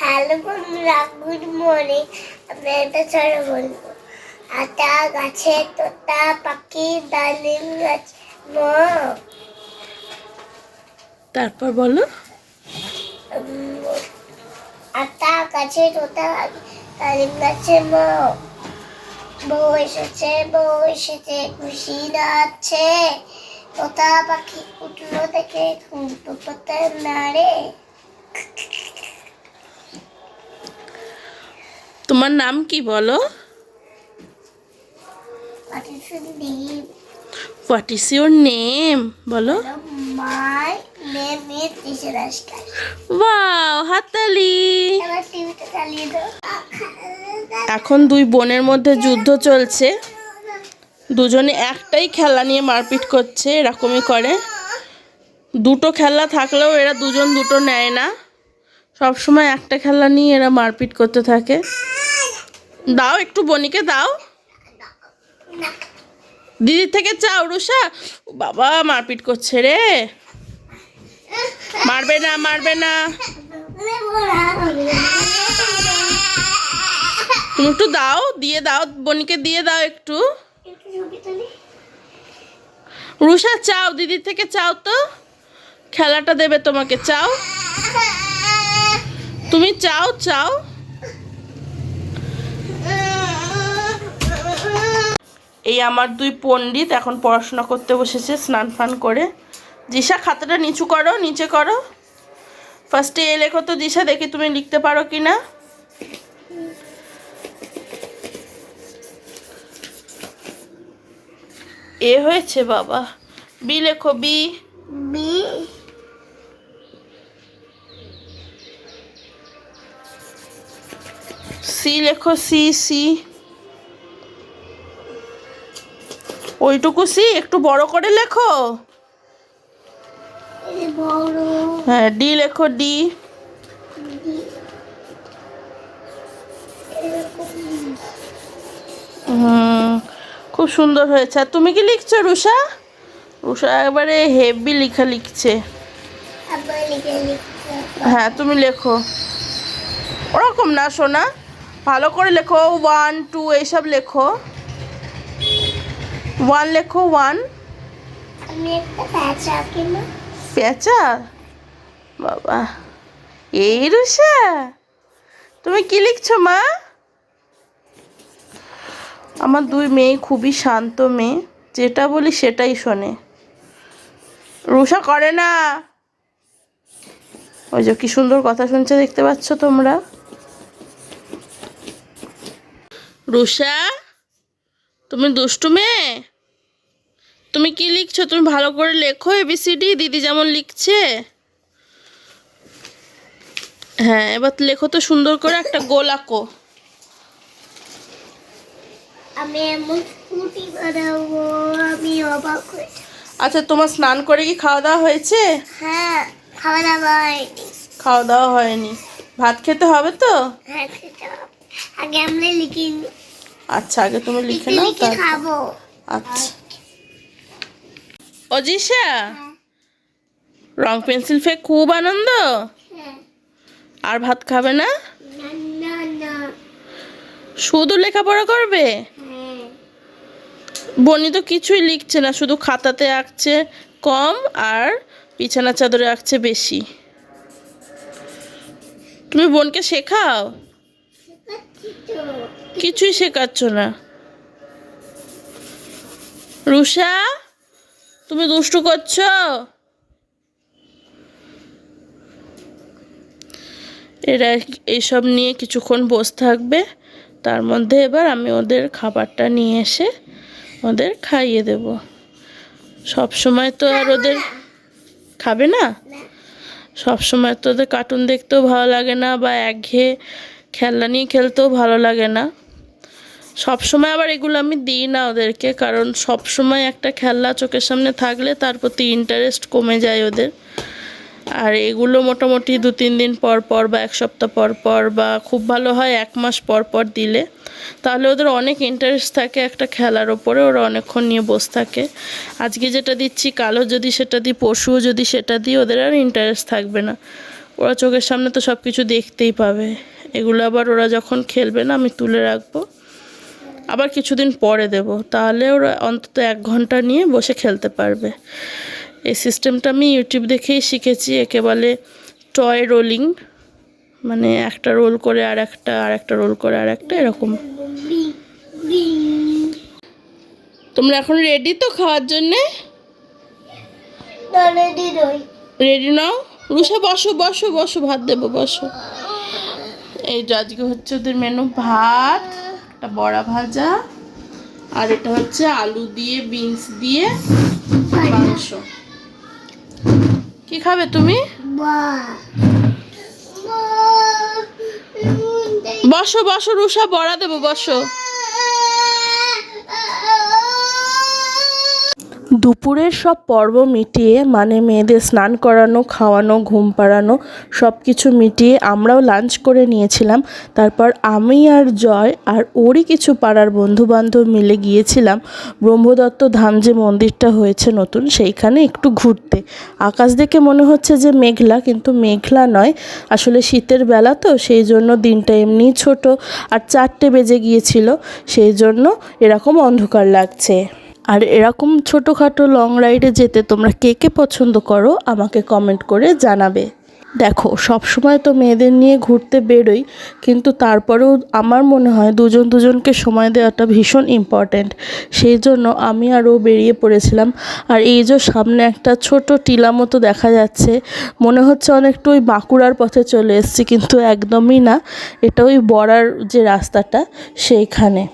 Hello বন্ধুরা, good morning. আমি একটা ছড়া বলবো। আতা গাছে তোতা পাখি ডালিম গাছ মো। তারপর বলো। আতা গাছে তোতা ডালিম গাছে মো। বউ এসেছে খুশি নাচছে। তোতা পাখি উঠলো থেকে কুটু পাতা নাড়ে। তোমার নাম কি বলো? হোয়াট ইজ ইউর নেম বলো। My name is Tisha Rashkar. Wow, হাততালি। এবার টিভিটা চালিয়ে দাও। এখন দুই বোনের মধ্যে যুদ্ধ চলছে। দুজনে একটাই খেলা নিয়ে মারপিট করছে, এরকমই করে। দুটো খেলা থাকলেও এরা দুজন দুটো নেয় না, সব সময় একটা খেলা নিয়ে এরা মারপিট করতে থাকে। দাও একটু বনিকে দাও, দিদির থেকে চাও। রুষা, বাবা মারপিট করছে রে। মারবে না, মারবে না। তুমি একটু দাও, দিয়ে দাও, বনিকে দিয়ে দাও একটু। রুষা চাও, দিদির থেকে চাও তো, খেলাটা দেবে তোমাকে। চাও, তুমি চাও চাও। এই আমার দুই পণ্ডিত এখন পড়াশোনা করতে বসেছে স্নান ফান করে। দিশা, খাতাটা নিচু করো, নিচে করো। ফার্স্টে এ লেখো তো দিশা, দেখি তুমি লিখতে পারো কি না। এ হয়েছে বাবা। বি লেখো, বি। বি সি লেখো, সি। সি ওইটুকু সি, একটু বড় করে লেখো। বড়। হ্যাঁ, ডি লেখো, ডি। খুব সুন্দর হয়েছে। আর তুমি কি লিখছো রুষা? রুষা একবারে হেভি লেখা লিখছে। হ্যাঁ, তুমি লেখো। ওরকম না সোনা, ভালো করে লেখো। 1 2 এইসব লেখো। 1 লেখো, 1। আমি একটা প্যাঁচা কিনা। পেঁচা বাবা। এই রুষা, তুমি কি লিখছো মা? আমার দুই মেয়ে খুবই শান্ত মেয়ে, যেটা বলি সেটাই শোনে। রুষা করে না। ওই যে কি সুন্দর কথা শুনছে, দেখতে পাচ্ছ তোমরা? রুষা, তুমি দুষ্টু মেয়ে। তুমি কি লিখছো? তুমি ভালো করে লেখো এবিসিডি, দিদি যেমন লিখছে। হ্যাঁ, এবার লেখো তো সুন্দর করে, একটা গোল আঁকো। আমি এমন স্কুটি বানাবো, আমি অবাক হয়ে। আচ্ছা, তোমার স্নান করে কি খাওয়া দাওয়া হয়েছে? হ্যাঁ, খাওয়া দাওয়া হয়নি। খাওয়া দাওয়া হয়নি, ভাত খেতে হবে তো। হ্যাঁ, খেতে হবে। আগে আমরা লিখিনি। আচ্ছা, আগে তুমি লিখে নাও, লিখে খাবো। আচ্ছা। অজিশা, রং পেন্সিল ফেক খুব আনন্দ। হ্যাঁ। আর ভাত খাবে না, না না না। শুধু লেখাপড়া করবে? হ্যাঁ। বনি তো কিছুই লিখছে না, শুধু খাতাতে আঁকছে কম আর বিছানা চাদরে আঁকছে বেশি। তুমি বোনকে শেখাও? শেখাচ্ছি তো। কিছুই শেখাচ্ছ না। রুষা, তুমি দুষ্টু করছো। এরা এইসব নিয়ে কিছুক্ষণ বসে থাকবে, তার মধ্যে এবার আমি ওদের খাবারটা নিয়ে এসে ওদের খাইয়ে দেব। সব সময় তো আর ওদের খাবে না, সব সময় তো ওদের কার্টুন দেখতেও ভালো লাগে না, বা একঘেয়ে খেলনা নিয়ে খেলতেও ভালো লাগে না। সব সময় আবার এগুলো আমি দিই না ওদেরকে, কারণ সব সময় একটা খেলনা চোখের সামনে থাকলে তার প্রতি ইন্টারেস্ট কমে যায় ওদের। আর এগুলো মোটামুটি 2-3 দিন পর পর বা 1 সপ্তাহ পর পর, বা খুব ভালো হয় 1 মাস পর পর দিলে, তাহলে ওদের অনেক ইন্টারেস্ট থাকে একটা খেলার ওপরে, ওরা অনেকক্ষণ নিয়ে বসে থাকে। আজকে যেটা দিচ্ছি কালও যদি সেটা দিই, পরশুও যদি সেটা দিই, ওদের আর ইন্টারেস্ট থাকবে না। ওরা চোখের সামনে তো সব কিছু দেখতেই পাবে। এগুলো আবার ওরা যখন খেলবে না আমি তুলে রাখবো, আবার কিছুদিন পরে দেব, তাহলে ওরা অন্তত 1 ঘন্টা নিয়ে বসে খেলতে পারবে। এই সিস্টেমটা আমি ইউটিউব দেখেই শিখেছি। একে বলে টয় রোলিং, মানে একটা রোল করে আর একটা রোল করে আর একটা, এরকম। তোমরা এখন রেডি তো খাওয়ার জন্যে? রেডি নাও। রুষা বসো বসো বসো, ভাত দেবো, বসো। এই যে আজকে হচ্ছে ওদের মেনু, ভাত, একটা বড়া ভাজা, আর এটা হচ্ছে আলু দিয়ে বিনস দিয়ে মাংস। কি খাবে তুমি? বসো বসো রুষা, বড়া দেবো, বসো। দুপুরের সব পর্ব মিটিয়ে, মানে মেয়েদের স্নান করানো, খাওয়ানো, ঘুম পাড়ানো, সব কিছু মিটিয়ে আমরাও লাঞ্চ করে নিয়েছিলাম। তারপর আমি আর জয় আর ওরই কিছু পাড়ার বন্ধুবান্ধব মিলে গিয়েছিলাম ব্রহ্মদত্ত ধাম, যে মন্দিরটা হয়েছে নতুন, সেইখানে একটু ঘুরতে। আকাশ দেখে মনে হচ্ছে যে মেঘলা, কিন্তু মেঘলা নয়, আসলে শীতের বেলা তো, সেই জন্য দিনটা এমনি ছোট, আর 4টে বেজে গিয়েছিল, সেই জন্য এরকম অন্ধকার লাগছে। আর এরকম ছোটোখাটো লং রাইডে যেতে তোমরা কে কে পছন্দ করো আমাকে কমেন্ট করে জানাবে। দেখো, সবসময় তো মেয়েদের নিয়ে ঘুরতে বেরোই, কিন্তু তারপরেও আমার মনে হয় দুজনকে সময় দেওয়াটা ভীষণ ইম্পর্ট্যান্ট। সেই জন্য আমি আরও বেরিয়ে পড়েছিলাম। আর এই যে সামনে একটা ছোট টিলা মতো দেখা যাচ্ছে, মনে হচ্ছে অনেকটা ওই বাঁকুড়ার পথে চলে এসেছি, কিন্তু একদমই না, এটা ওই বড়ার যে রাস্তাটা সেইখানে।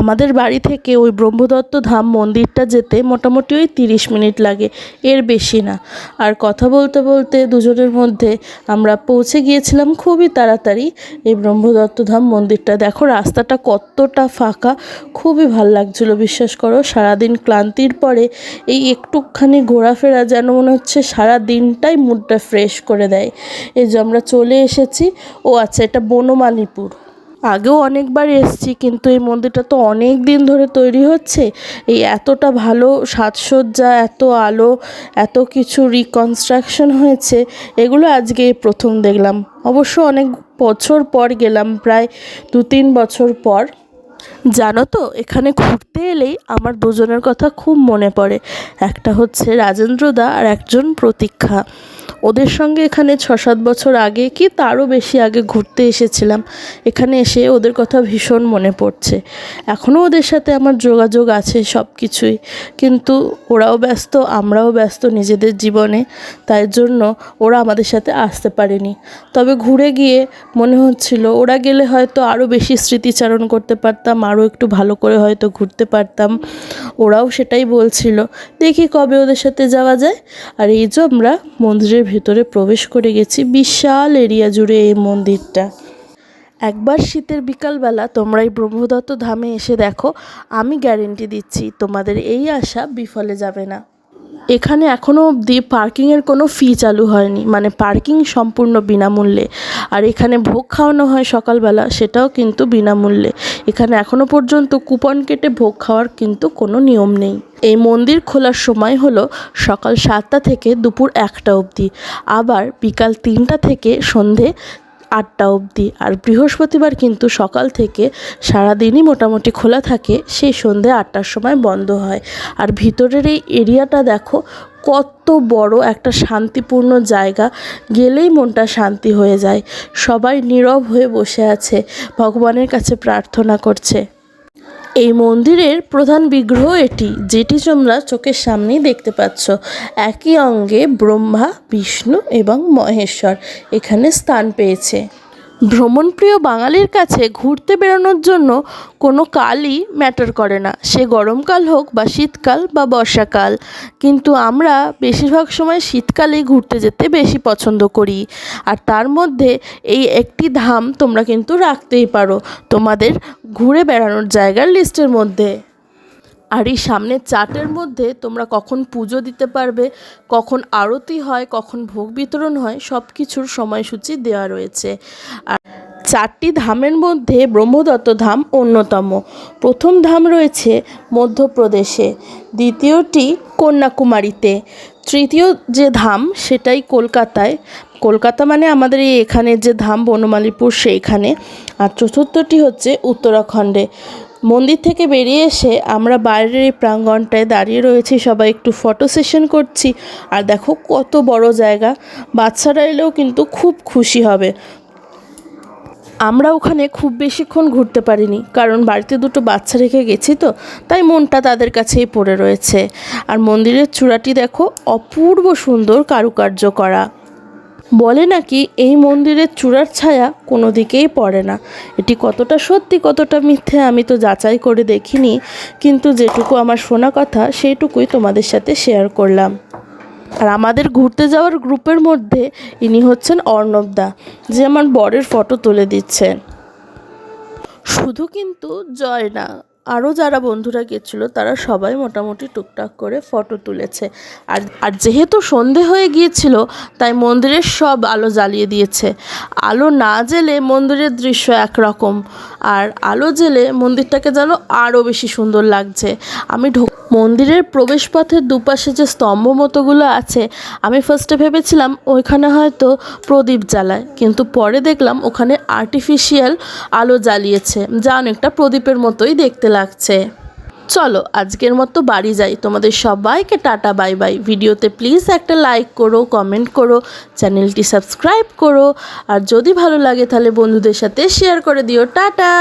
আমাদের বাড়ি থেকে ওই ব্রহ্মদত্ত ধাম মন্দিরটা যেতে মোটামুটি ওই 30 মিনিট লাগে, এর বেশি না। আর কথা বলতে বলতে দুজনের মধ্যে আমরা পৌঁছে গিয়েছিলাম খুবই তাড়াতাড়ি এই ব্রহ্মদত্ত ধাম মন্দিরটা। দেখো রাস্তাটা কতটা ফাঁকা, খুবই ভাল লাগছিলো, বিশ্বাস করো। সারাদিন ক্লান্তির পরে এই একটুখানি ঘোরাফেরা যেন মনে হচ্ছে সারা দিনটাই মুডটা ফ্রেশ করে দেয়। এই যে আমরা চলে এসেছি। ও আচ্ছা, এটা বনমালীপুর। আগেও অনেকবার এসেছি, কিন্তু এই মন্দিরটা তো অনেক দিন ধরে তৈরি হচ্ছে। এই এতটা ভালো সাজসজ্জা, এত আলো, এত কিছু রিকনস্ট্রাকশন হয়েছে, এগুলো আজকে প্রথম দেখলাম। অবশ্য অনেক বছর পর গেলাম, প্রায় 2-3 বছর পর। জানো তো, এখানে ঘুরতে এলেই আমার দুজনের কথা খুব মনে পড়ে। একটা হচ্ছে রাজেন্দ্রদা আর একজন প্রতীক্ষা। ওদের সঙ্গে এখানে 6-7 বছর আগে কি তারও বেশি আগে ঘুরতে এসেছিলাম। এখানে এসে ওদের কথা ভীষণ মনে পড়ছে। এখনও ওদের সাথে আমার যোগাযোগ আছে সব কিছুই, কিন্তু ওরাও ব্যস্ত, আমরাও ব্যস্ত নিজেদের জীবনে, তাই জন্য ওরা আমাদের সাথে আসতে পারেনি। তবে ঘুরে গিয়ে মনে হচ্ছিল ওরা গেলে হয়তো আরও বেশি স্মৃতিচারণ করতে পারতাম, আরও একটু ভালো করে হয়তো ঘুরতে পারতাম। ওরাও সেটাই বলছিল, দেখি কবে ওদের সাথে যাওয়া যায়। আর এই যে আমরা মন্দিরের ভেতরে প্রবেশ করে গেছি। বিশাল এরিয়া জুড়ে এই মন্দিরটা। একবার শীতের বিকালবেলা তোমরা এই ব্রহ্মদত্ত ধামে এসে দেখো, আমি গ্যারেন্টি দিচ্ছি তোমাদের এই আশা বিফলে যাবে না। এখানে এখনও অবধি পার্কিংয়ের কোনো ফি চালু হয়নি, মানে পার্কিং সম্পূর্ণ বিনামূল্যে। আর এখানে ভোগ খাওয়ানো হয় সকালবেলা, সেটাও কিন্তু বিনামূল্যে। এখানে এখনও পর্যন্ত কুপন কেটে ভোগ খাওয়ার কিন্তু কোনো নিয়ম নেই। এই মন্দির খোলার সময় হলো সকাল 7টা থেকে দুপুর 1টা অবধি, আবার বিকাল 3টা থেকে সন্ধে 8টা অবধি। আর বৃহস্পতিবার কিন্তু সকাল থেকে সারাদিনই মোটামুটি খোলা থাকে, সেই সন্ধে 8টার সময় বন্ধ হয়। আর ভিতরের এই এরিয়াটা দেখো কত বড় একটা শান্তিপূর্ণ জায়গা, গেলেই মনটা শান্তি হয়ে যায়। সবাই নীরব হয়ে বসে আছে, ভগবানের কাছে প্রার্থনা করছে। এই মন্দিরের প্রধান বিগ্রহ এটি, যেটি তোমরা চোখের সামনেই দেখতে পাচ্ছ। একই অঙ্গে ব্রহ্মা, বিষ্ণু এবং মহেশ্বর এখানে স্থান পেয়েছে। ভ্রমণপ্রিয় বাঙালির কাছে ঘুরতে বেরোনোর জন্য কোনো কালই ম্যাটার করে না, সে গরমকাল হোক বা শীতকাল বা বর্ষাকাল। কিন্তু আমরা বেশিরভাগ সময় শীতকালেই ঘুরতে যেতে বেশি পছন্দ করি। আর তার মধ্যে এই একটি ধাম তোমরা কিন্তু রাখতেই পারো তোমাদের ঘুরে বেড়ানোর জায়গার লিস্টের মধ্যে। আর এই সামনের চার্টের মধ্যে তোমরা কখন পুজো দিতে পারবে, কখন আরতি হয়, কখন ভোগ বিতরণ হয়, সব কিছুর সময়সূচি দেওয়া রয়েছে। আর 4টি ধামের মধ্যে ব্রহ্মদত্ত ধাম অন্যতম। প্রথম ধাম রয়েছে মধ্যপ্রদেশে, দ্বিতীয়টি কন্যাকুমারীতে, তৃতীয় যে ধাম সেটাই কলকাতায়, কলকাতা মানে আমাদের এই এখানে যে ধাম বনমালীপুর সেইখানে, আর চতুর্থটি হচ্ছে উত্তরাখণ্ডে। মন্দির থেকে বেরিয়ে এসে আমরা বাইরের এই প্রাঙ্গণটায় দাঁড়িয়ে রয়েছি, সবাই একটু ফটো সেশন করছি। আর দেখো কত বড় জায়গা, বাচ্চারা এলেও কিন্তু খুব খুশি হবে। আমরা ওখানে খুব বেশিক্ষণ ঘুরতে পারিনি, কারণ বাড়িতে দুটো বাচ্চা রেখে গেছি তো, তাই মনটা তাদের কাছেই পড়ে রয়েছে। আর মন্দিরের চূড়াটি দেখো, অপূর্ব সুন্দর কারুকার্য করা। বলে নাকি এই মন্দিরের চূড়ার ছায়া কোনো দিকেই পড়ে না। এটি কতটা সত্যি কতটা মিথ্যে আমি তো যাচাই করে দেখিনি, কিন্তু যেটুকু আমার শোনা কথা সেইটুকুই তোমাদের সাথে শেয়ার করলাম। আর আমাদের ঘুরতে যাওয়ার গ্রুপের মধ্যে ইনি হচ্ছেন অর্ণবদা, যে আমার বরের ফটো তুলে দিচ্ছেন। শুধু কিন্তু জয় না, আরও যারা বন্ধুরা গেছিলো তারা সবাই মোটামুটি টুকটাক করে ফটো তুলেছে। আর যেহেতু সন্ধে হয়ে গিয়েছিল, তাই মন্দিরের সব আলো জ্বালিয়ে দিয়েছে। আলো না জ্বেলে মন্দিরের দৃশ্য একরকম, আর আলো জ্বেলে মন্দিরটাকে যেন আরও বেশি সুন্দর লাগছে। আমি মন্দিরের প্রবেশপথের দুপাশে যে স্তম্ভ মতোগুলো আছে, আমি ফার্স্টে ভেবেছিলাম ওইখানে হয়তো প্রদীপ জ্বালায়, কিন্তু পরে দেখলাম ওখানে আর্টিফিশিয়াল আলো জ্বালিয়েছে, যা অনেকটা প্রদীপের মতোই দেখতে লাগছে। চলো আজকের মতো বাড়ি যাই। তোমাদের সবাইকে টাটা বাই বাই। ভিডিওতে প্লিজ একটা লাইক করো, কমেন্ট করো, চ্যানেলটি সাবস্ক্রাইব করো, আর যদি ভালো লাগে তাহলে বন্ধুদের সাথে শেয়ার করে দিও। টাটা।